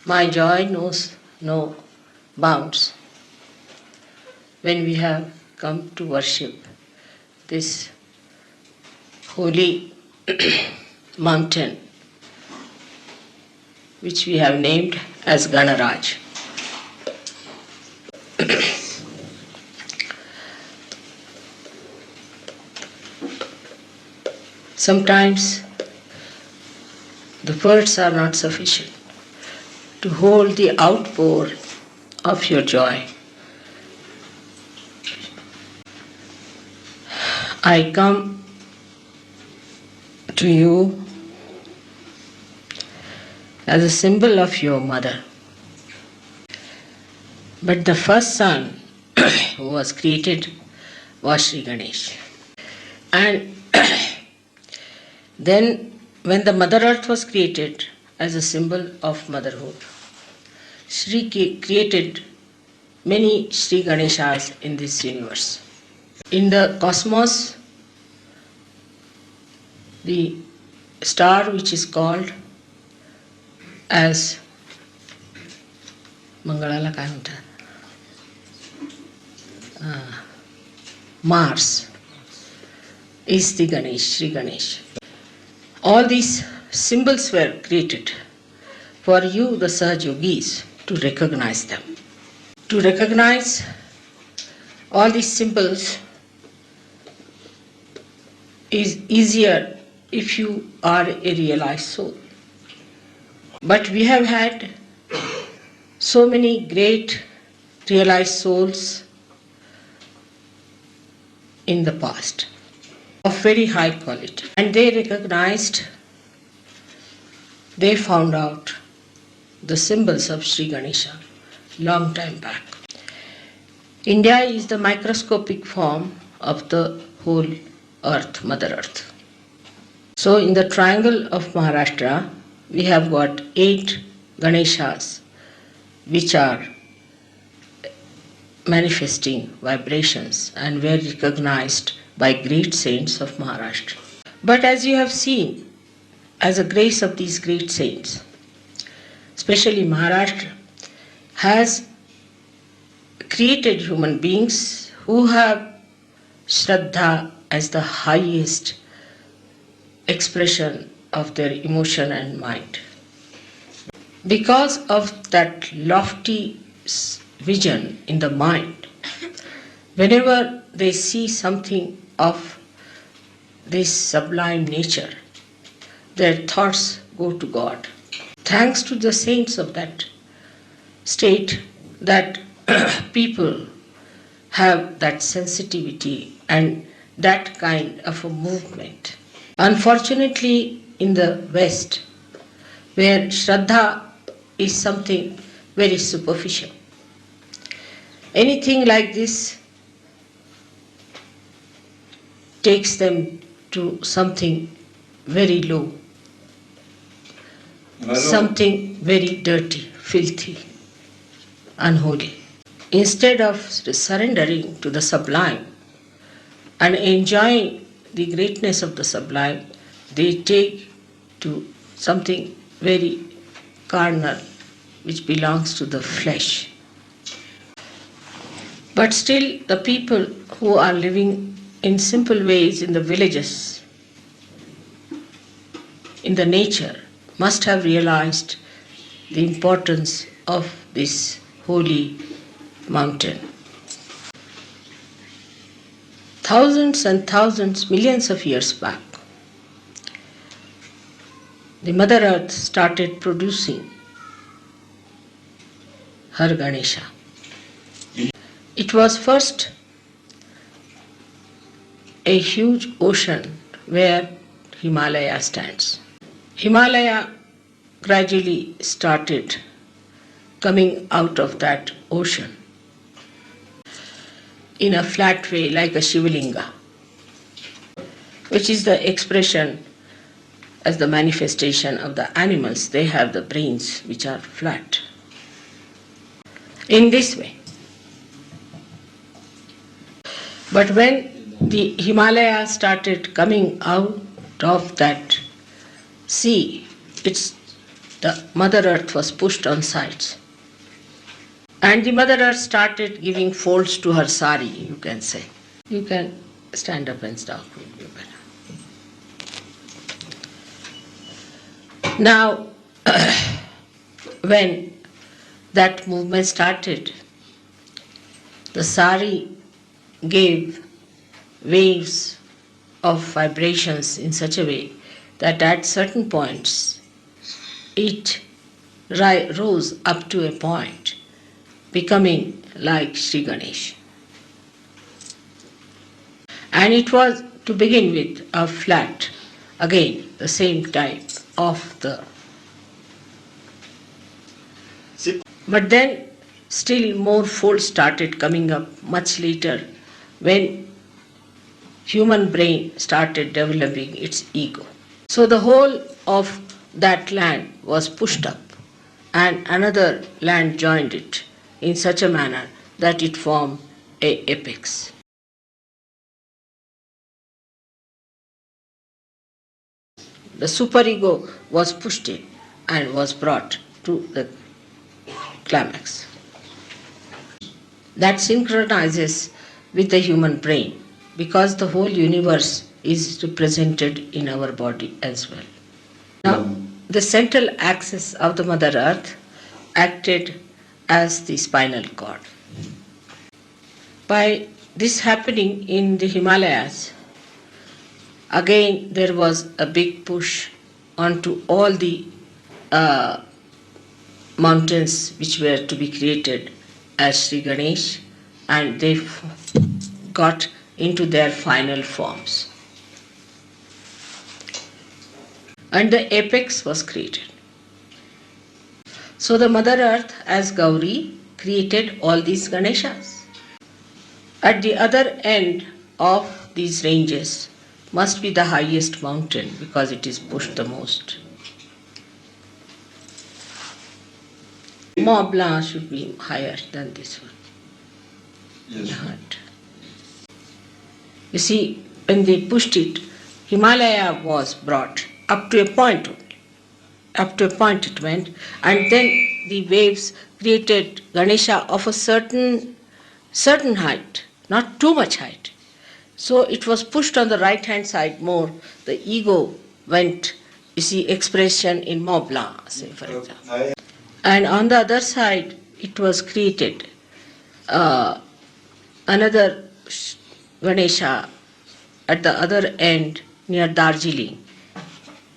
My joy knows no bounds when we have come to worship this holy mountain which we have named as Ganaraj. Sometimes the words are not sufficient to hold the outpour of your joy. I come to you as a symbol of your mother. But the first son who was created was Shri Ganesh. And then when the Mother Earth was created as a symbol of motherhood, Shri created many Shri Ganeshas in this universe. In the cosmos, the star which is called as Mangalala काय म्हणतात? Mars is the Ganesh, Shri Ganesh. All these symbols were created for you, the Sahaja Yogis, to recognize them. To recognize all these symbols is easier if you are a realized soul. But we have had so many great realized souls in the past of very high quality, and they recognized, they found out the symbols of Shri Ganesha long time back. India is the microscopic form of the whole earth, Mother Earth. So in the triangle of Maharashtra, we have got 8 Ganeshas which are manifesting vibrations and were recognized by great saints of Maharashtra. But as you have seen, as a grace of these great saints, especially Maharashtra has created human beings who have Shraddha as the highest expression of their emotion and mind. Because of that lofty vision in the mind, whenever they see something of this sublime nature, their thoughts go to God. Thanks to the saints of that state, that people have that sensitivity and that kind of a movement. Unfortunately, in the West, where Shraddha is something very superficial, anything like this takes them to something very low, something very dirty, filthy, unholy. Instead of surrendering to the sublime and enjoying the greatness of the sublime, they take to something very carnal, which belongs to the flesh. But still, the people who are living in simple ways in the villages, in the nature, must have realized the importance of this holy mountain. Thousands and thousands, millions of years back, the Mother Earth started producing her Ganesha. It was first a huge ocean where Himalaya stands. Himalaya gradually started coming out of that ocean in a flat way like a Shivalinga, which is the expression as the manifestation of the animals. They have the brains which are flat. In this way. But when the Himalaya started coming out of that sea, its the Mother Earth was pushed on sides. And the Mother Earth started giving folds to her sari, you can say. You can stand up and talk, would be better. Now, when that movement started, the sari gave waves of vibrations in such a way that at certain points it rose up to a point, becoming like Shri Ganesh. And it was, to begin with, a flat, again the same type of the. But then still more folds started coming up much later when human brain started developing its ego. So the whole of that land was pushed up and another land joined it in such a manner that it formed a apex. The superego was pushed in and was brought to the climax. That synchronizes with the human brain because the whole universe is represented in our body as well. Now, the central axis of the Mother Earth acted as the spinal cord. By this happening in the Himalayas, again there was a big push onto all the mountains which were to be created as Shri Ganesh, and they got into their final forms. And the apex was created. So the Mother Earth as Gauri created all these Ganeshas. At the other end of these ranges must be the highest mountain because it is pushed the most. Mont Blanc should be higher than this one. Yes. You see, when they pushed it, Himalaya was brought up to a point only. Up to a point it went, and then the waves created Ganesha of a certain height, not too much height. So it was pushed on the right hand side more. The ego went, you see, expression in Mont Blanc, say for example. And on the other side, it was created another Ganesha at the other end near Darjeeling.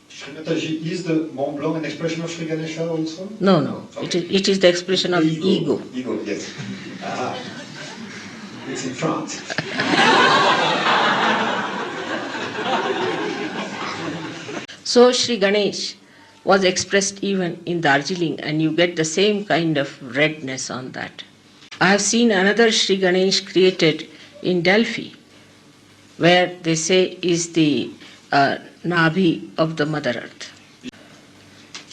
Srimataji, is the Mont Blanc an expression of Shri Ganesha also? No. Okay. It is the expression of ego. Ego, yes. It's in France. So Shri Ganesh was expressed even in Darjeeling, and you get the same kind of redness on that. I have seen another Shri Ganesh created in Delphi, where they say is the Nabhi of the Mother Earth.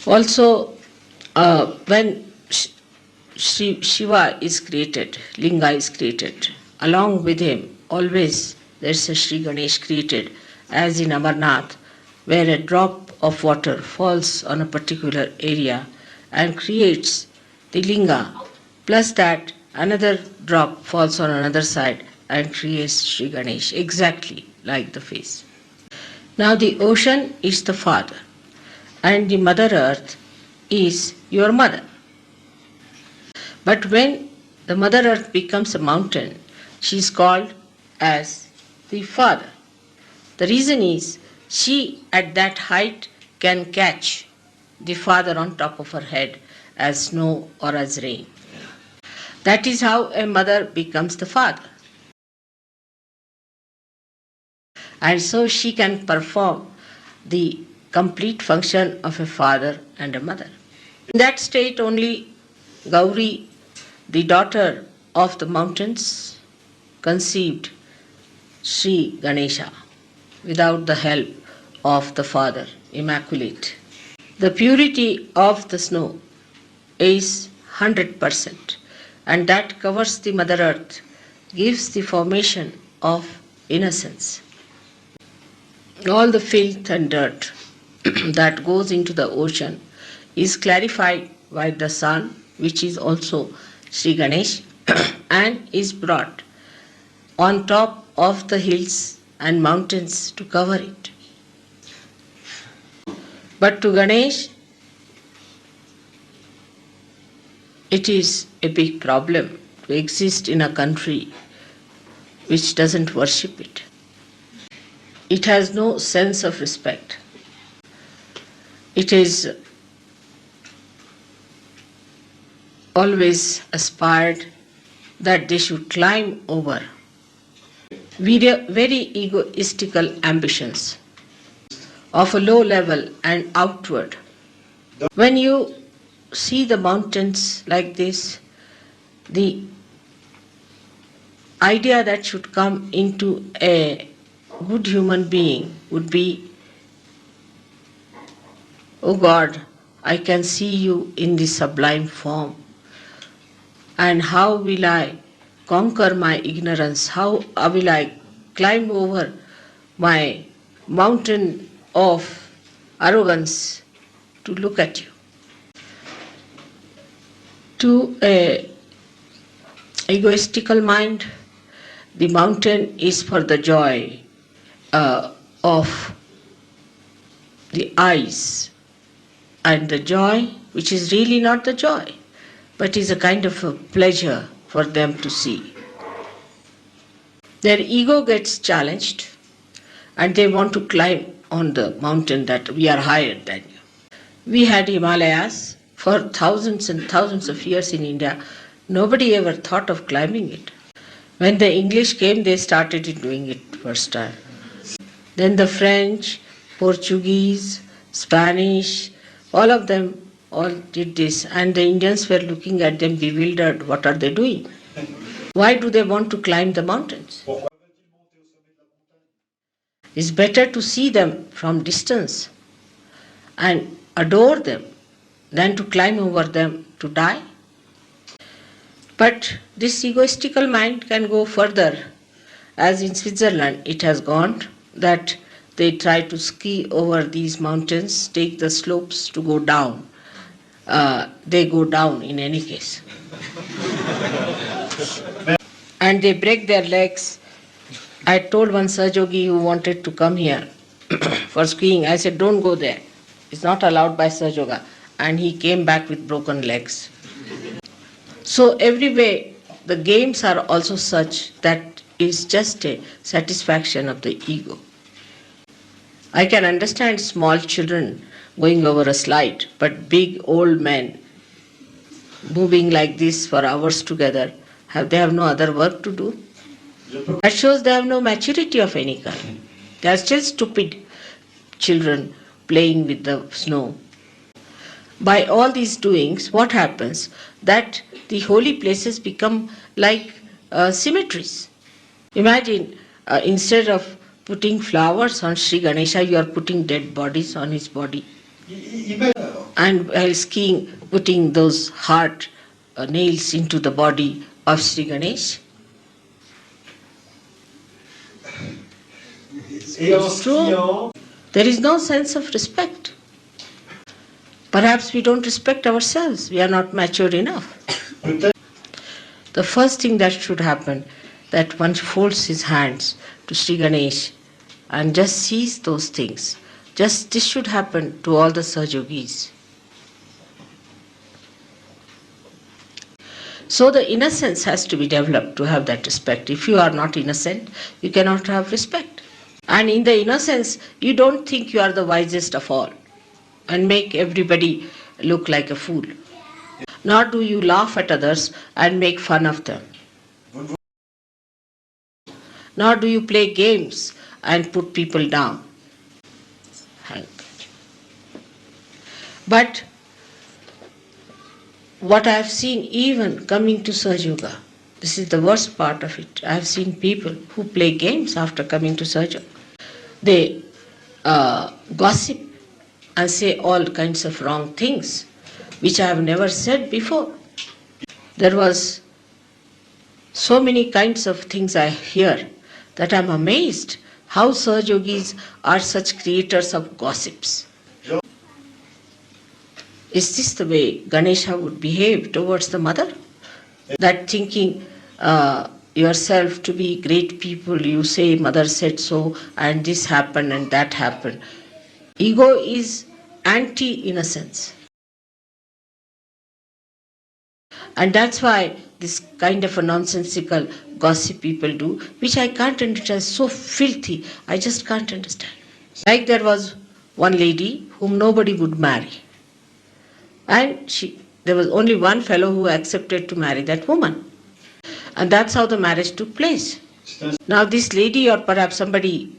Also, when Shri Shiva is created, Linga is created, along with him always there's a Shri Ganesh created, as in Amarnath, where a drop of water falls on a particular area and creates the Linga, plus that another drop falls on another side and creates Shri Ganesh, exactly like the face. Now the ocean is the father and the Mother Earth is your mother. But when the Mother Earth becomes a mountain, she is called as the father. The reason is she at that height can catch the father on top of her head as snow or as rain. That is how a mother becomes the father. And so she can perform the complete function of a father and a mother. In that state only Gauri, the daughter of the mountains, conceived Shri Ganesha without the help of the Father, Immaculate. The purity of the snow is 100%, and that covers the Mother Earth, gives the formation of innocence. All the filth and dirt that goes into the ocean is clarified by the sun, which is also Shri Ganesh, and is brought on top of the hills and mountains to cover it. But to Ganesh, it is a big problem to exist in a country which doesn't worship it. It has no sense of respect. It is always aspired that they should climb over very egoistical ambitions of a low level and outward. When you see the mountains like this, the idea that should come into a good human being would be, oh God, I can see you in this sublime form. And how will I conquer my ignorance? How will I climb over my mountain of arrogance to look at you? To a egoistical mind, the mountain is for the joy of the eyes, and the joy which is really not the joy, but is a kind of a pleasure for them to see. Their ego gets challenged and they want to climb on the mountain that we are higher than you. We had Himalayas for thousands and thousands of years in India. Nobody ever thought of climbing it. When the English came, they started doing it first time. Then the French, Portuguese, Spanish, all of them all did this, and the Indians were looking at them bewildered. What are they doing? Why do they want to climb the mountains? It's better to see them from distance and adore them than to climb over them to die. But this egoistical mind can go further, as in Switzerland it has gone, that they try to ski over these mountains, take the slopes to go down. They go down in any case. And they break their legs. I told one Sahaja Yogi who wanted to come here for skiing, I said, don't go there. It's not allowed by Sahaja Yoga. And he came back with broken legs. So every way, the games are also such that is just a satisfaction of the ego. I can understand small children going over a slide, but big old men moving like this for hours together, they have no other work to do. That shows they have no maturity of any kind. They are still stupid children playing with the snow. By all these doings, what happens? That the holy places become like cemeteries. Imagine, instead of putting flowers on Shri Ganesha, you are putting dead bodies on his body. And while skiing, putting those hard nails into the body of Shri Ganesh. It's true. There is no sense of respect. Perhaps we don't respect ourselves. We are not mature enough. The first thing that should happen, that one folds his hands to Shri Ganesh and just sees those things. Just this should happen to all the Sahaja Yogis. So the innocence has to be developed to have that respect. If you are not innocent, you cannot have respect. And in the innocence, you don't think you are the wisest of all and make everybody look like a fool. Nor do you laugh at others and make fun of them. Nor do you play games and put people down. But what I have seen even coming to Sahaja Yoga, this is the worst part of it. I have seen people who play games after coming to Sahaja Yoga. They gossip and say all kinds of wrong things, which I have never said before. There was so many kinds of things I hear that I am amazed how Sahaja Yogis are such creators of gossips. Is this the way Ganesha would behave towards the mother? That thinking yourself to be great people, you say mother said so and this happened and that happened. Ego is anti-innocence. And that's why this kind of a nonsensical gossip people do, which I can't understand, so filthy, I just can't understand. Like there was one lady whom nobody would marry. And there was only one fellow who accepted to marry that woman. And that's how the marriage took place. Now this lady, or perhaps somebody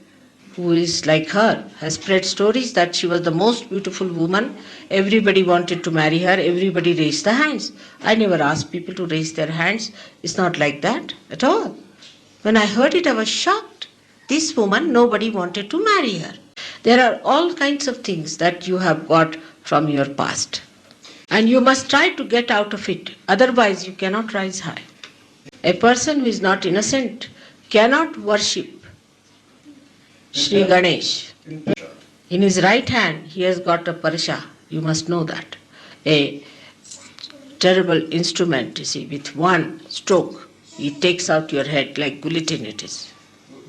who is like her, has spread stories that she was the most beautiful woman. Everybody wanted to marry her. Everybody raised their hands. I never asked people to raise their hands. It's not like that at all. When I heard it, I was shocked. This woman, nobody wanted to marry her. There are all kinds of things that you have got from your past. And you must try to get out of it. Otherwise, you cannot rise high. A person who is not innocent cannot worship Shri Ganesh. In his right hand, he has got a parsha. You must know that. A terrible instrument, you see, with one stroke, he takes out your head like guillotine it is.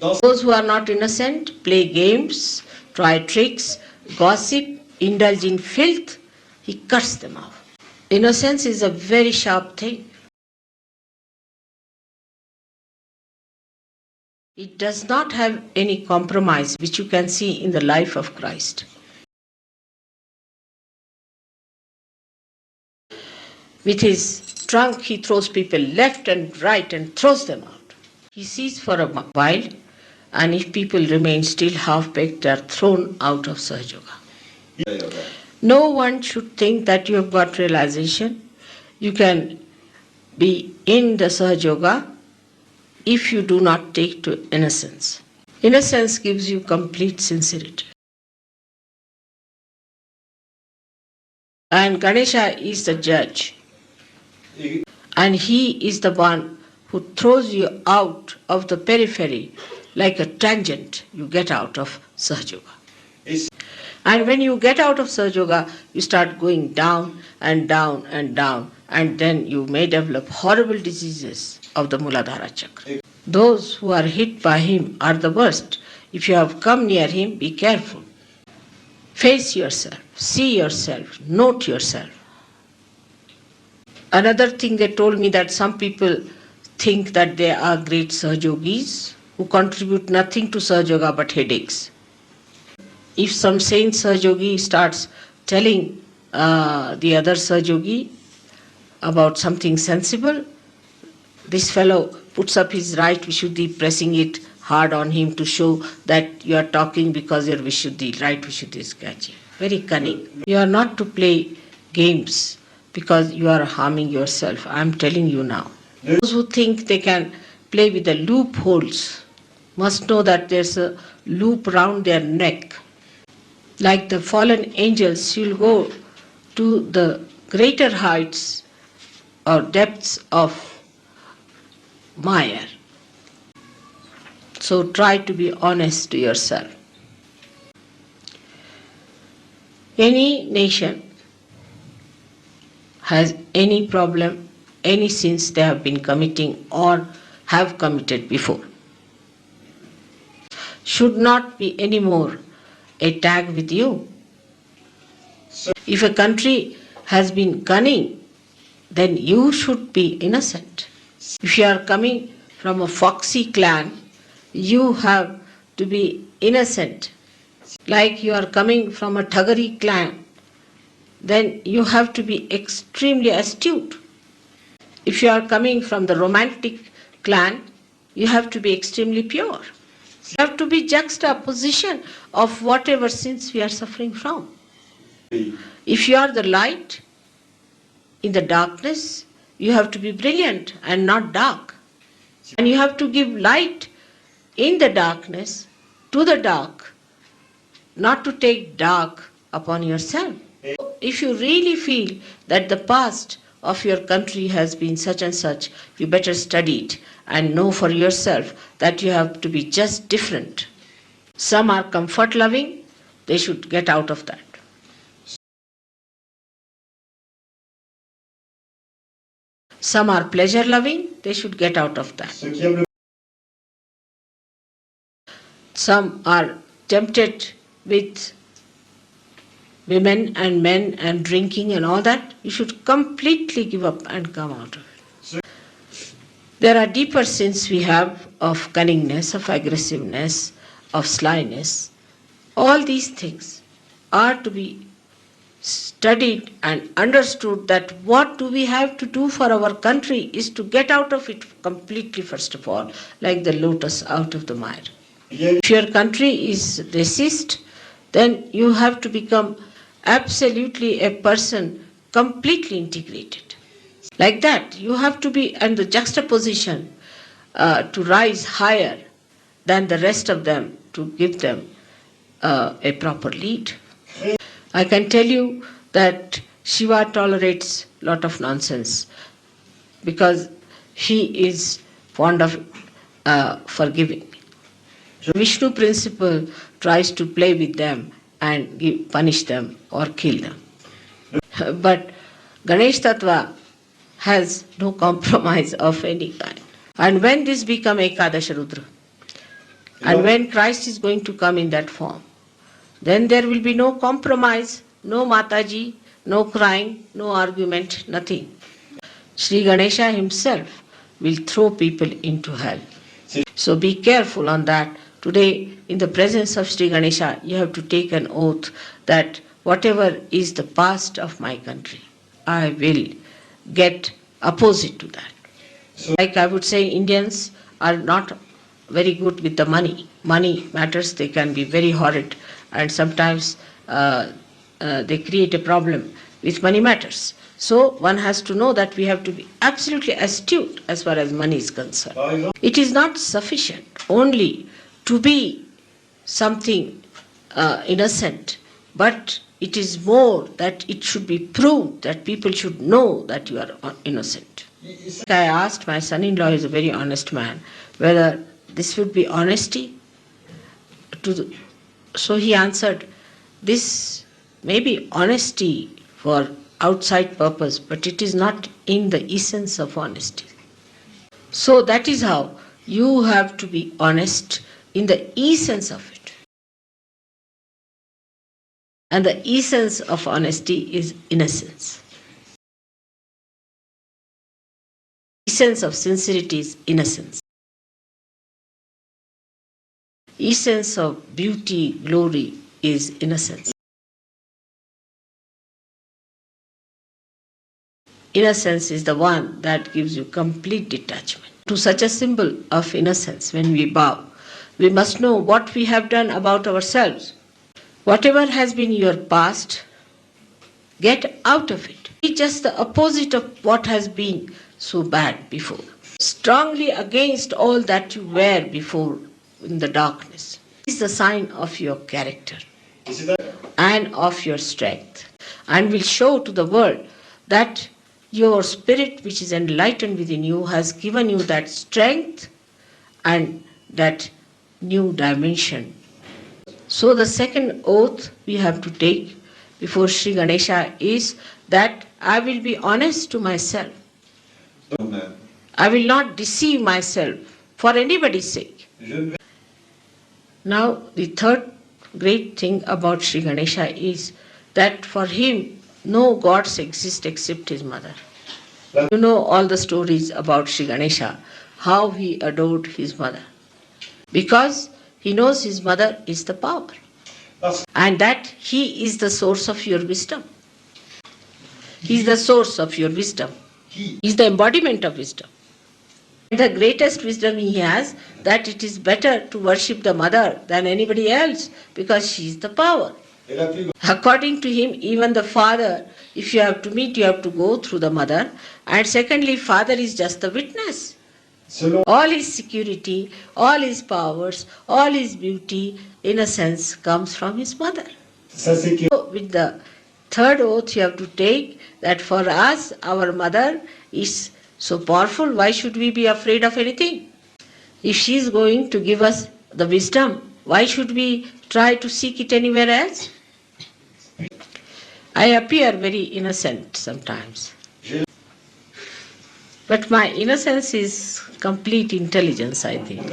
Those who are not innocent play games, try tricks, gossip, indulge in filth, he cuts them off. Innocence is a very sharp thing. It does not have any compromise, which you can see in the life of Christ. With his trunk, he throws people left and right and throws them out. He sees for a while, and if people remain still half-baked, they are thrown out of Sahaja Yoga. No one should think that you have got realization. You can be in the Sahaja Yoga if you do not take to innocence. Innocence gives you complete sincerity. And Ganesha is the judge. And he is the one who throws you out of the periphery like a tangent. You get out of Sahaja Yoga. And when you get out of Sahaja Yoga, you start going down and down and down, and then you may develop horrible diseases of the Muladhara Chakra. Those who are hit by him are the worst. If you have come near him, be careful. Face yourself, see yourself, note yourself. Another thing they told me, that some people think that they are great Sahaja Yogis who contribute nothing to Sahaja Yoga but headaches. If some saint Sahaja Yogi starts telling the other Sahaja Yogi about something sensible, this fellow puts up his right Vishuddhi, pressing it hard on him to show that you are talking because your Vishuddhi, right Vishuddhi is catchy. Very cunning. You are not to play games because you are harming yourself. I am telling you now. Those who think they can play with the loopholes must know that there's a loop round their neck. Like the fallen angels, you'll go to the greater heights or depths of Maya. So try to be honest to yourself. Any nation has any problem, any sins they have been committing or have committed before, should not be anymore a tag with you. If a country has been cunning, then you should be innocent. If you are coming from a foxy clan, you have to be innocent. Like you are coming from a Thagari clan, then you have to be extremely astute. If you are coming from the romantic clan, you have to be extremely pure. You have to be juxtaposition of whatever sins we are suffering from. If you are the light in the darkness, you have to be brilliant and not dark. And you have to give light in the darkness to the dark, not to take dark upon yourself. If you really feel that the past of your country has been such and such, you better study it and know for yourself that you have to be just different. Some are comfort loving, they should get out of that. Some are pleasure loving, they should get out of that. Ceux qui aiment le Some are tempted with women and men and drinking and all that. You should completely give up and come out of it. There are deeper sins we have of cunningness, of aggressiveness, of slyness. All these things are to be studied and understood, that what do we have to do for our country is to get out of it completely, first of all, like the lotus out of the mire. If your country is racist, then you have to become absolutely a person completely integrated. Like that, you have to be in the juxtaposition to rise higher than the rest of them, to give them a proper lead. I can tell you that Shiva tolerates a lot of nonsense because he is fond of forgiving. Vishnu principle tries to play with them and punish them or kill them. But Ganesh Tattva has no compromise of any kind. And when this becomes Ekadasha Rudra, and when Christ is going to come in that form, then there will be no compromise, no Mataji, no crying, no argument, nothing. Shri Ganesha himself will throw people into hell. So be careful on that. Today, in the presence of Shri Ganesha, you have to take an oath that whatever is the past of my country, I will get opposite to that. Like I would say, Indians are not very good with the money. Money matters, they can be very horrid, and sometimes they create a problem with money matters. So one has to know that we have to be absolutely astute as far as money is concerned. It is not sufficient only to be something innocent, but it is more that it should be proved, that people should know that you are innocent. I asked my son-in-law, he is a very honest man, whether this would be honesty. So he answered, this may be honesty for outside purpose, but it is not in the essence of honesty. So that is how you have to be honest in the essence of it. And the essence of honesty is innocence. Essence of sincerity is innocence. Essence of beauty, glory is innocence. Innocence is the one that gives you complete detachment. To such a symbol of innocence, when we bow, we must know what we have done about ourselves. Whatever has been your past, get out of it. Be just the opposite of what has been so bad before. Strongly against all that you were before in the darkness. This is the sign of your character and of your strength, and will show to the world that your spirit, which is enlightened within you, has given you that strength and that new dimension. So the second oath we have to take before Shri Ganesha is that I will be honest to myself. I will not deceive myself for anybody's sake. Now the third great thing about Shri Ganesha is that for him no gods exist except his mother. You know all the stories about Shri Ganesha, how he adored his mother. Because he knows his mother is the power. And that he is the source of your wisdom. He is the source of your wisdom. He is the embodiment of wisdom. And the greatest wisdom he has, that it is better to worship the mother than anybody else, because she is the power. According to him, even the father, if you have to meet, you have to go through the mother. And secondly, father is just the witness. All his security, all his powers, all his beauty, in a sense, comes from his mother. So with the third oath you have to take that for us, our mother is so powerful, why should we be afraid of anything? If she is going to give us the wisdom, why should we try to seek it anywhere else? I appear very innocent sometimes. But my innocence is complete intelligence, I think.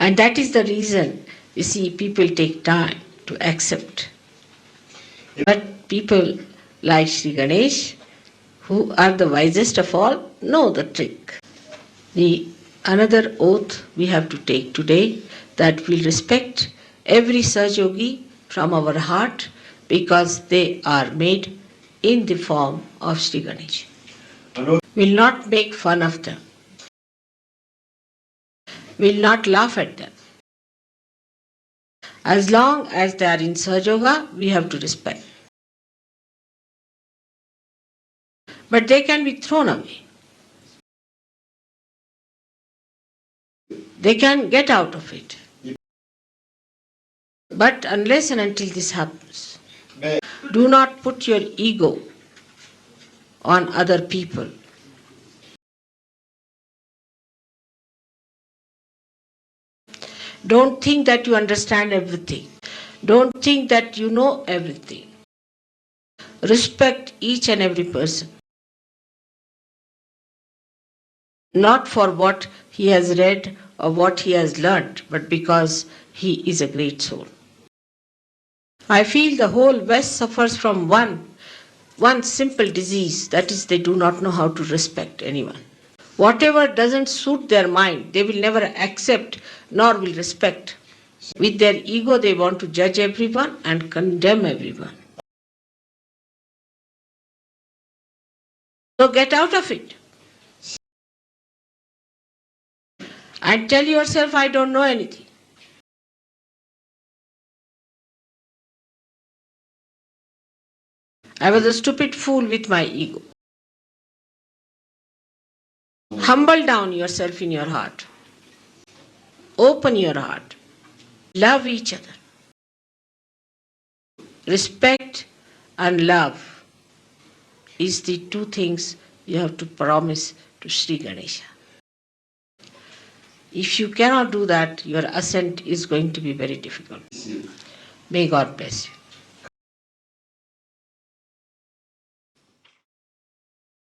And that is the reason, you see, people take time to accept. But people like Shri Ganesh, who are the wisest of all, know the trick. The another oath we have to take today, that we'll respect every Sahaja Yogi from our heart, because they are made in the form of Shri Ganesh. We'll not make fun of them. We'll not laugh at them. As long as they are in Sahaja Yoga, we have to respect. But they can be thrown away. They can get out of it. But unless and until this happens, do not put your ego on other people. Don't think that you understand everything. Don't think that you know everything. Respect each and every person. Not for what he has read or what he has learnt, but because he is a great soul. I feel the whole West suffers from one simple disease, that is, they do not know how to respect anyone. Whatever doesn't suit their mind, they will never accept nor will respect. With their ego, they want to judge everyone and condemn everyone. So get out of it. And tell yourself, I don't know anything. I was a stupid fool with my ego. Humble down yourself in your heart. Open your heart. Love each other. Respect and love is the two things you have to promise to Shri Ganesha. If you cannot do that, your ascent is going to be very difficult. May God bless you.